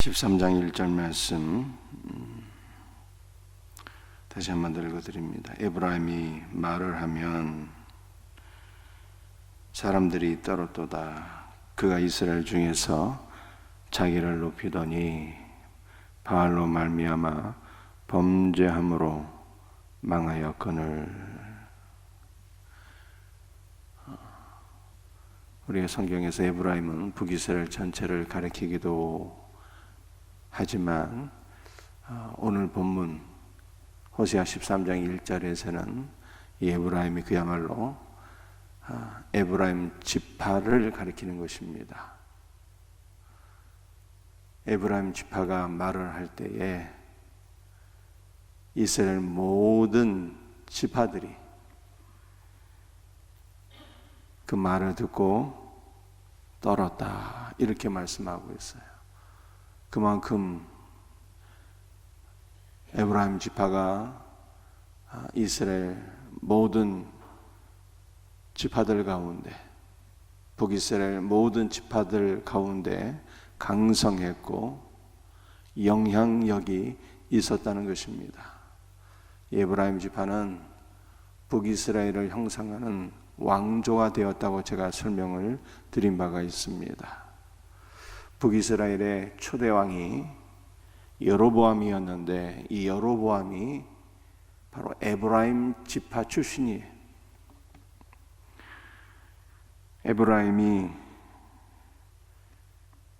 13장 1절 말씀 다시 한번 읽어드립니다. 에브라임이 말을 하면 사람들이 떨었도다. 그가 이스라엘 중에서 자기를 높이더니 바알로 말미암아 범죄함으로 망하였거늘. 우리의 성경에서 에브라임은 북이스라엘 전체를 가리키기도 하지만 오늘 본문 호세아 13장 1절에서는 이 에브라임이 그야말로 에브라임 지파를 가리키는 것입니다. 에브라임 지파가 말을 할 때에 이스라엘 모든 지파들이 그 말을 듣고 떨었다, 이렇게 말씀하고 있어요. 그만큼 에브라임 지파가 이스라엘 모든 지파들 가운데, 북이스라엘 모든 지파들 가운데 강성했고 영향력이 있었다는 것입니다. 에브라임 지파는 북이스라엘을 형성하는 왕조가 되었다고 제가 설명을 드린 바가 있습니다. 북이스라엘의 초대 왕이 여로보암이었는데 이 여로보암이 바로 에브라임 지파 출신이에요. 에브라임이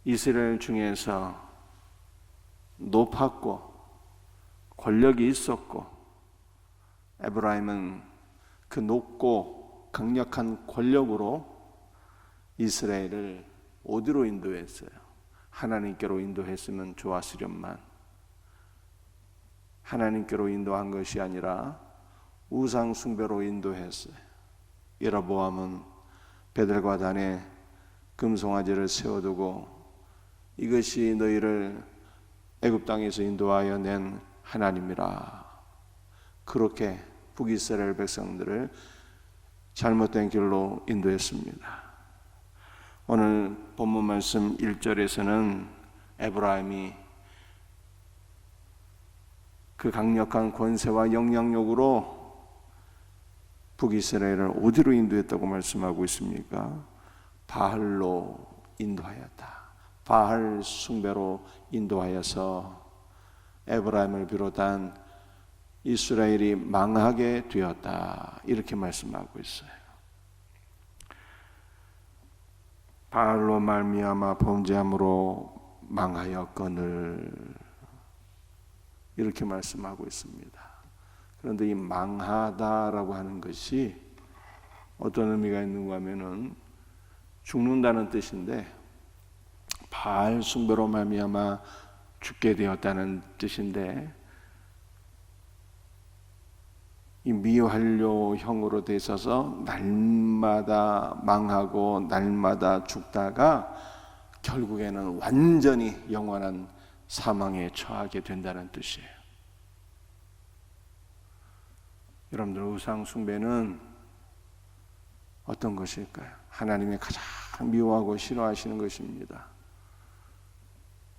이스라엘 중에서 높았고 권력이 있었고, 에브라임은 그 높고 강력한 권력으로 이스라엘을 어디로 인도했어요? 하나님께로 인도했으면 좋았으련만 하나님께로 인도한 것이 아니라 우상 숭배로 인도했어요. 여로보암은 베델과 단에 금송아지를 세워두고 이것이 너희를 애굽 땅에서 인도하여 낸 하나님이라, 그렇게 북이스라엘 백성들을 잘못된 길로 인도했습니다. 오늘 본문 말씀 1절에서는 에브라임이 그 강력한 권세와 영향력으로 북이스라엘을 어디로 인도했다고 말씀하고 있습니까? 바알로 인도하였다. 바알 숭배로 인도하여서 에브라임을 비롯한 이스라엘이 망하게 되었다, 이렇게 말씀하고 있어요. 바알로 말미암아 범죄함으로 망하였거늘, 이렇게 말씀하고 있습니다. 그런데 이 망하다라고 하는 것이 어떤 의미가 있는가 하면은 죽는다는 뜻인데, 바알 숭배로 말미암아 죽게 되었다는 뜻인데, 이 미완료형으로 돼 있어서 날마다 망하고 날마다 죽다가 결국에는 완전히 영원한 사망에 처하게 된다는 뜻이에요. 여러분들, 우상 숭배는 어떤 것일까요? 하나님이 가장 미워하고 싫어하시는 것입니다.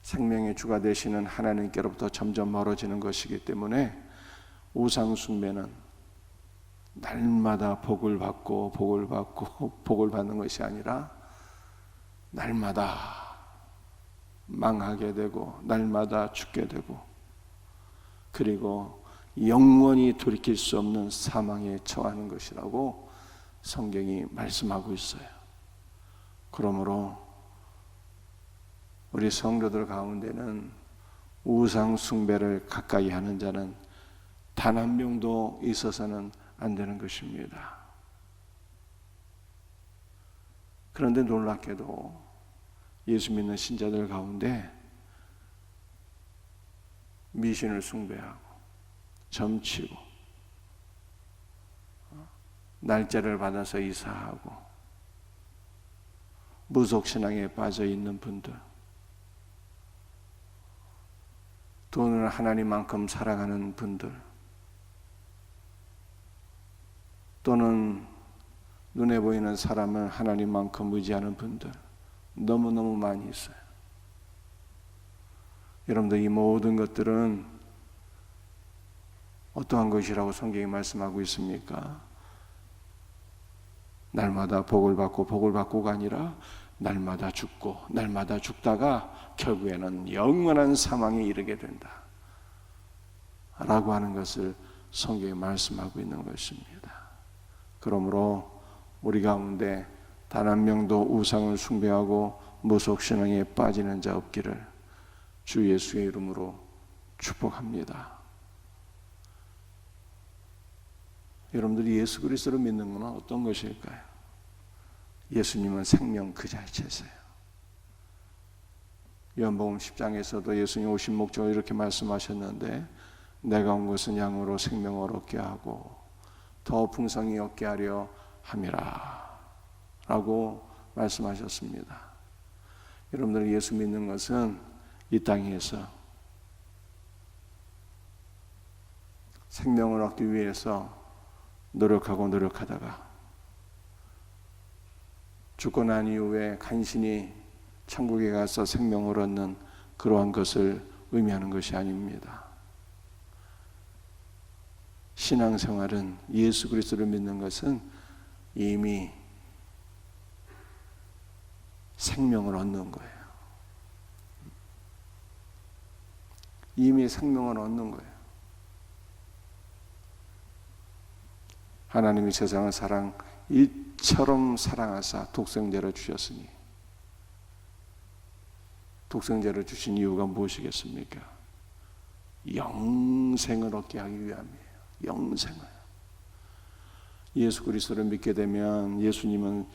생명의 주가 되시는 하나님께로부터 점점 멀어지는 것이기 때문에 우상 숭배는 날마다 복을 받고 복을 받고 복을 받는 것이 아니라 날마다 망하게 되고 날마다 죽게 되고, 그리고 영원히 돌이킬 수 없는 사망에 처하는 것이라고 성경이 말씀하고 있어요. 그러므로 우리 성도들 가운데는 우상 숭배를 가까이 하는 자는 단 한 명도 있어서는 안 되는 것입니다. 그런데 놀랍게도 예수 믿는 신자들 가운데 미신을 숭배하고 점치고 날짜를 받아서 이사하고 무속신앙에 빠져 있는 분들, 돈을 하나님만큼 사랑하는 분들, 또는 눈에 보이는 사람을 하나님만큼 의지하는 분들 너무너무 많이 있어요. 여러분들 이 모든 것들은 어떠한 것이라고 성경이 말씀하고 있습니까? 날마다 복을 받고 복을 받고가 아니라 날마다 죽고 날마다 죽다가 결국에는 영원한 사망에 이르게 된다 라고 하는 것을 성경이 말씀하고 있는 것입니다. 그러므로 우리 가운데 단 한 명도 우상을 숭배하고 무속신앙에 빠지는 자 없기를 주 예수의 이름으로 축복합니다. 여러분들이 예수 그리스도를 믿는 것은 어떤 것일까요? 예수님은 생명 그 자체세요. 요한복음 10장에서도 예수님 오신 목적을 이렇게 말씀하셨는데 내가 온 것은 양으로 생명을 얻게 하고 더 풍성히 얻게 하려 함이라 라고 말씀하셨습니다. 여러분들이 예수 믿는 것은 이 땅에서 생명을 얻기 위해서 노력하다가 죽고 난 이후에 간신히 천국에 가서 생명을 얻는 그러한 것을 의미하는 것이 아닙니다. 신앙생활은 예수 그리스도를 믿는 것은 이미 생명을 얻는 거예요. 이미 생명을 얻는 거예요. 하나님이 세상을 이처럼 사랑하사 독생자를 주셨으니 독생자를 주신 이유가 무엇이겠습니까? 영생을 얻게 하기 위함이에요. 영생을. 예수 그리스도를 믿게 되면 예수님은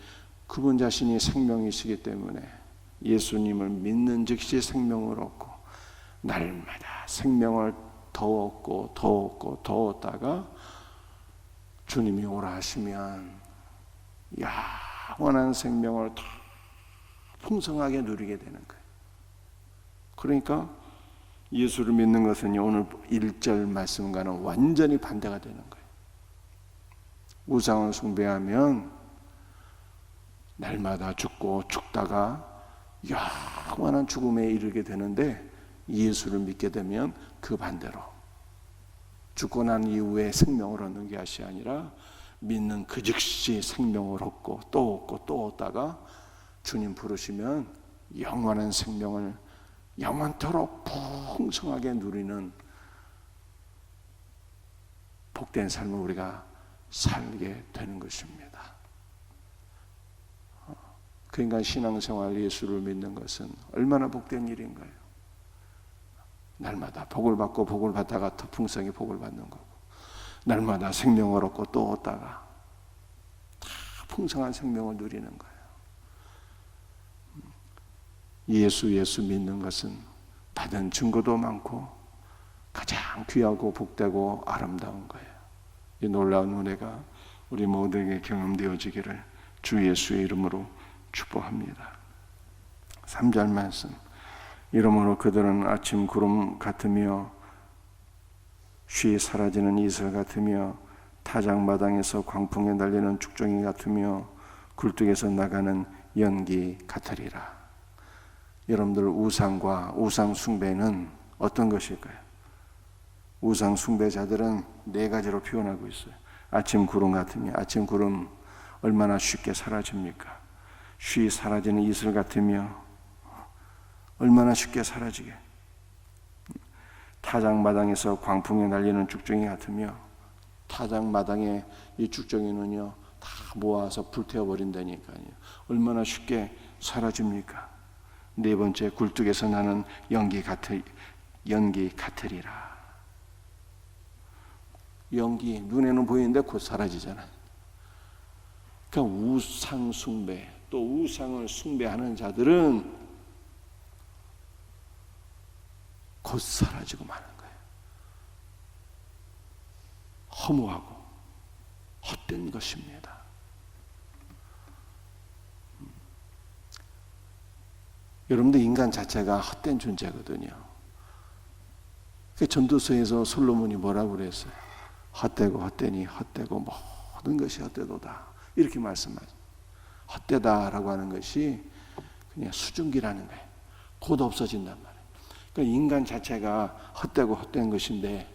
그분 자신이 생명이시기 때문에 예수님을 믿는 즉시 생명을 얻고 날마다 생명을 더 얻고 더 얻고 더 얻다가 주님이 오라 하시면 영원한 생명을 더 풍성하게 누리게 되는 거예요. 그러니까 예수를 믿는 것은 오늘 1절 말씀과는 완전히 반대가 되는 거예요. 우상을 숭배하면 날마다 죽고 죽다가 영원한 죽음에 이르게 되는데 예수를 믿게 되면 그 반대로 죽고 난 이후에 생명을 얻는 것이 아니라 믿는 그 즉시 생명을 얻고 또 얻고 또 얻다가 주님 부르시면 영원한 생명을 영원토록 풍성하게 누리는 복된 삶을 우리가 살게 되는 것입니다. 그러니까 신앙생활 예수를 믿는 것은 얼마나 복된 일인가요? 날마다 복을 받고 복을 받다가 더 풍성히 복을 받는 거고 날마다 생명을 얻고 또 얻다가 다 풍성한 생명을 누리는 거예요. 예수 믿는 것은 받은 증거도 많고 가장 귀하고 복되고 아름다운 거예요. 이 놀라운 은혜가 우리 모두에게 경험되어지기를 주 예수의 이름으로 축복합니다. 3절 말씀. 이러므로 그들은 아침 구름 같으며 쉬 사라지는 이슬 같으며 타작마당에서 광풍에 날리는 죽정이 같으며 굴뚝에서 나가는 연기 같으리라. 여러분들 우상과 우상 숭배는 어떤 것일까요? 우상 숭배자들은 네 가지로 표현하고 있어요. 아침 구름 같으며 아침 구름 얼마나 쉽게 사라집니까? 쉬 사라지는 이슬 같으며 얼마나 쉽게 사라지게. 타작마당에서 광풍에 날리는 죽정이 같으며 타작마당에 이 죽정이는요 다 모아서 불태워버린다니까요. 얼마나 쉽게 사라집니까? 네 번째, 굴뚝에서 나는 연기 같으리라. 연기 눈에는 보이는데 곧 사라지잖아요. 그러니까 우상 숭배 또 우상을 숭배하는 자들은 곧 사라지고 마는 거예요. 허무하고 헛된 것입니다. 여러분들 인간 자체가 헛된 존재거든요. 전도서에서 솔로몬이 뭐라고 그랬어요? 헛되고 헛되니 헛되고 모든 것이 헛되도다 이렇게 말씀하죠. 헛되다라고 하는 것이 그냥 수증기라는 거예요. 곧 없어진단 말이에요. 그러니까 인간 자체가 헛되고 헛된 것인데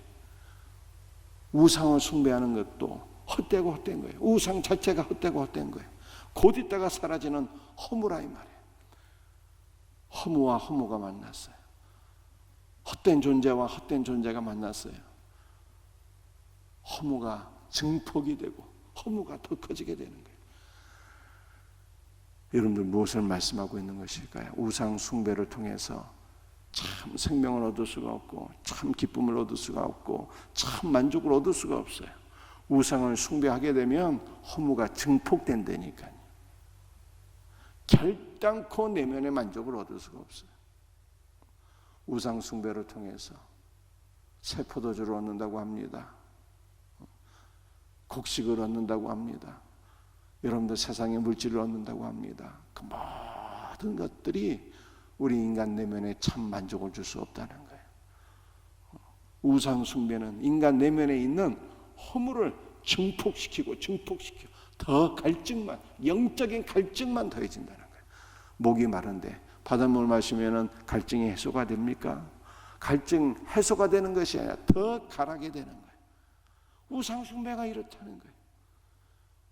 우상을 숭배하는 것도 헛되고 헛된 거예요. 우상 자체가 헛되고 헛된 거예요. 곧 있다가 사라지는 허무라 이 말이에요. 허무와 허무가 만났어요. 헛된 존재와 헛된 존재가 만났어요. 허무가 증폭이 되고 허무가 더 커지게 되는 거예요. 여러분들 무엇을 말씀하고 있는 것일까요? 우상 숭배를 통해서 참 생명을 얻을 수가 없고 참 기쁨을 얻을 수가 없고 참 만족을 얻을 수가 없어요. 우상을 숭배하게 되면 허무가 증폭된다니까요. 결단코 내면의 만족을 얻을 수가 없어요. 우상 숭배를 통해서 새 포도주를 얻는다고 합니다. 곡식을 얻는다고 합니다. 여러분들 세상의 물질을 얻는다고 합니다. 그 모든 것들이 우리 인간 내면에 참 만족을 줄 수 없다는 거예요. 우상 숭배는 인간 내면에 있는 허물을 증폭시키고 더 갈증만, 영적인 갈증만 더해진다는 거예요. 목이 마른데 바닷물 마시면 갈증이 해소가 됩니까? 갈증 해소가 되는 것이 아니라 더 가라게 되는 거예요. 우상 숭배가 이렇다는 거예요.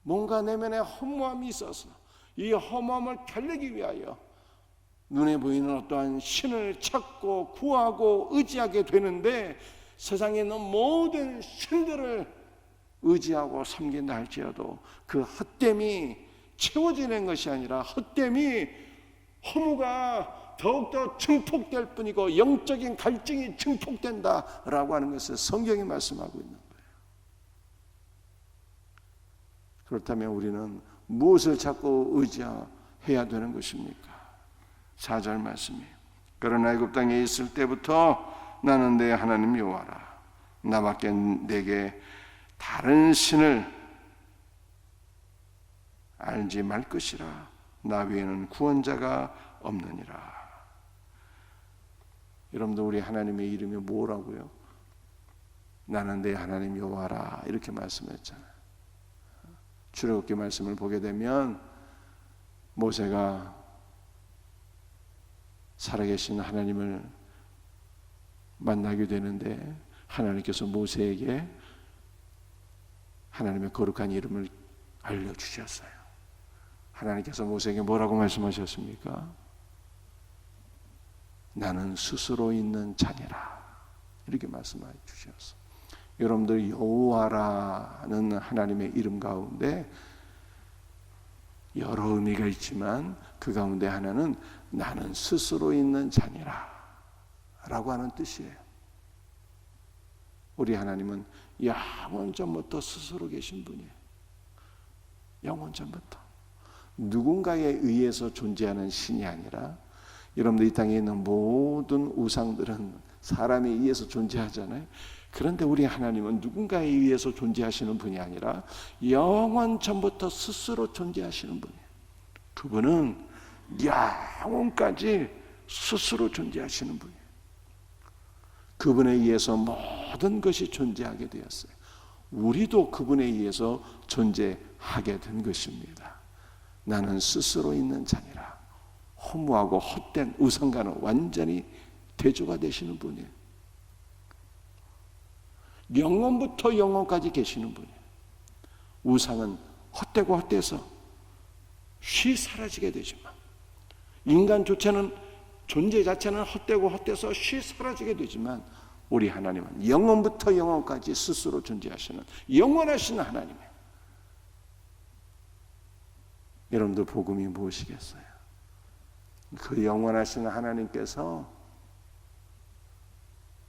뭔가 내면에 허무함이 있어서 이 허무함을 달래기 위하여 눈에 보이는 어떠한 신을 찾고 구하고 의지하게 되는데 세상에 있는 모든 신들을 의지하고 섬긴다 할지라도 그 헛됨이 채워지는 것이 아니라 헛됨이 허무가 더욱더 증폭될 뿐이고 영적인 갈증이 증폭된다라고 하는 것을 성경이 말씀하고 있는 거예요. 그렇다면 우리는 무엇을 자꾸 의지해야 되는 것입니까? 4절 말씀이에요. 그러나 애굽 땅에 있을 때부터 나는 내 하나님 여호와라. 나밖에 내게 다른 신을 알지 말 것이라. 나 외에는 구원자가 없느니라. 여러분들 우리 하나님의 이름이 뭐라고요? 나는 내 하나님 여호와라 이렇게 말씀했잖아요. 출애굽기 말씀을 보게 되면 모세가 살아계신 하나님을 만나게 되는데 하나님께서 모세에게 하나님의 거룩한 이름을 알려주셨어요. 하나님께서 모세에게 뭐라고 말씀하셨습니까? 나는 스스로 있는 자니라 이렇게 말씀해 주셨어요. 여러분들 여호와라는 하나님의 이름 가운데 여러 의미가 있지만 그 가운데 하나는 나는 스스로 있는 자니라 라고 하는 뜻이에요. 우리 하나님은 영원 전부터 스스로 계신 분이에요. 영원 전부터 누군가에 의해서 존재하는 신이 아니라 여러분들 이 땅에 있는 모든 우상들은 사람에 의해서 존재하잖아요. 그런데 우리 하나님은 누군가에 의해서 존재하시는 분이 아니라 영원 전부터 스스로 존재하시는 분이에요. 그분은 영원까지 스스로 존재하시는 분이에요. 그분에 의해서 모든 것이 존재하게 되었어요. 우리도 그분에 의해서 존재하게 된 것입니다. 나는 스스로 있는 자니라. 허무하고 헛된 우상과는 완전히 대조가 되시는 분이에요. 영원부터 영원까지 계시는 분이에요. 우상은 헛되고 헛돼서 쉬 사라지게 되지만 인간 존재 자체는 헛되고 헛돼서 쉬 사라지게 되지만 우리 하나님은 영원부터 영원까지 스스로 존재하시는 영원하신 하나님이에요. 여러분들 복음이 무엇이겠어요? 그 영원하신 하나님께서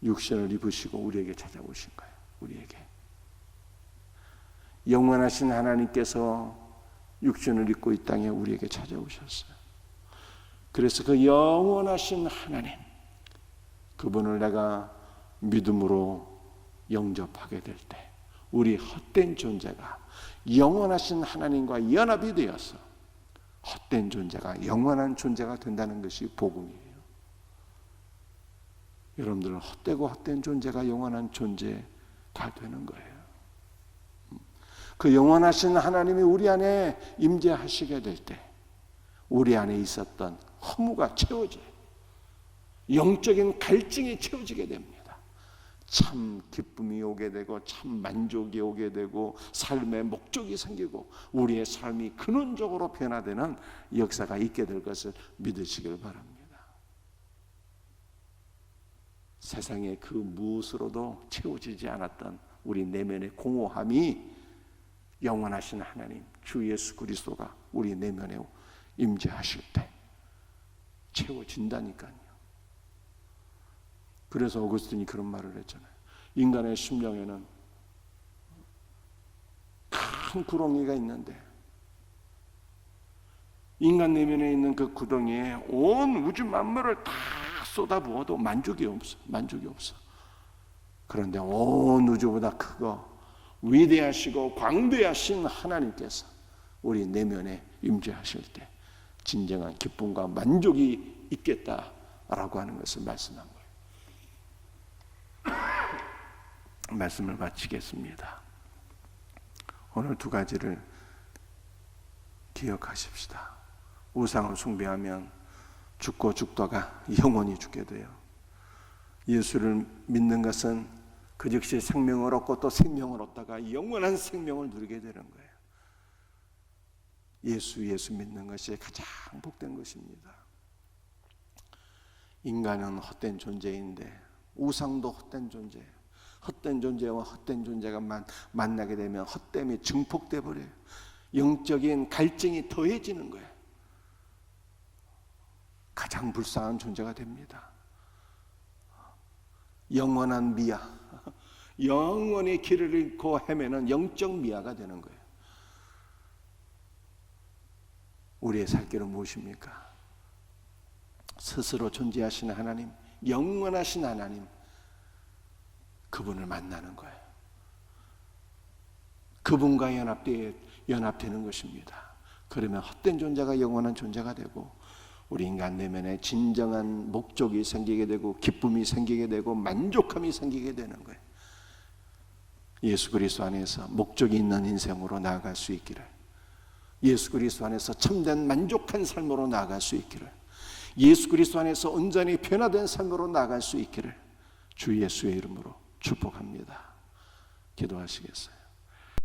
육신을 입으시고 우리에게 찾아오신 거예요. 우리에게 영원하신 하나님께서 육신을 입고 이 땅에 우리에게 찾아오셨어요. 그래서 그 영원하신 하나님, 그분을 내가 믿음으로 영접하게 될 때 우리 헛된 존재가 영원하신 하나님과 연합이 되어서 헛된 존재가 영원한 존재가 된다는 것이 복음이에요. 여러분들은 헛되고 헛된 존재가 영원한 존재가 되는 거예요. 그 영원하신 하나님이 우리 안에 임재하시게 될 때 우리 안에 있었던 허무가 채워져요. 영적인 갈증이 채워지게 됩니다. 참 기쁨이 오게 되고 참 만족이 오게 되고 삶의 목적이 생기고 우리의 삶이 근원적으로 변화되는 역사가 있게 될 것을 믿으시길 바랍니다. 세상의 그 무엇으로도 채워지지 않았던 우리 내면의 공허함이 영원하신 하나님 주 예수 그리스도가 우리 내면에 임재하실 때 채워진다니까요. 그래서 어거스틴이 그런 말을 했잖아요. 인간의 심령에는 큰 구덩이가 있는데 인간 내면에 있는 그 구덩이에 온 우주 만물을 다 쏟아부어도 만족이 없어. 그런데 온 우주보다 크고 위대하시고 광대하신 하나님께서 우리 내면에 임재하실 때 진정한 기쁨과 만족이 있겠다라고 하는 것을 말씀한 거예요. 말씀을 마치겠습니다. 오늘 두 가지를 기억하십시다. 우상을 숭배하면 죽고 죽다가 영원히 죽게 돼요. 예수를 믿는 것은 그 즉시 생명을 얻고 또 생명을 얻다가 영원한 생명을 누리게 되는 거예요. 예수 믿는 것이 가장 복된 것입니다. 인간은 헛된 존재인데 우상도 헛된 존재예요. 헛된 존재와 헛된 존재가 만나게 되면 헛됨이 증폭돼 버려요. 영적인 갈증이 더해지는 거예요. 가장 불쌍한 존재가 됩니다. 영원한 미아, 영원히 길을 잃고 헤매는 영적 미아가 되는 거예요. 우리의 살 길은 무엇입니까? 스스로 존재하시는 하나님, 영원하신 하나님, 그분을 만나는 거예요. 그분과 연합되는 것입니다. 그러면 헛된 존재가 영원한 존재가 되고 우리 인간 내면에 진정한 목적이 생기게 되고 기쁨이 생기게 되고 만족함이 생기게 되는 거예요. 예수 그리스도 안에서 목적이 있는 인생으로 나아갈 수 있기를, 예수 그리스도 안에서 참된 만족한 삶으로 나아갈 수 있기를, 예수 그리스도 안에서 온전히 변화된 삶으로 나아갈 수 있기를 주 예수의 이름으로 축복합니다. 기도하시겠어요?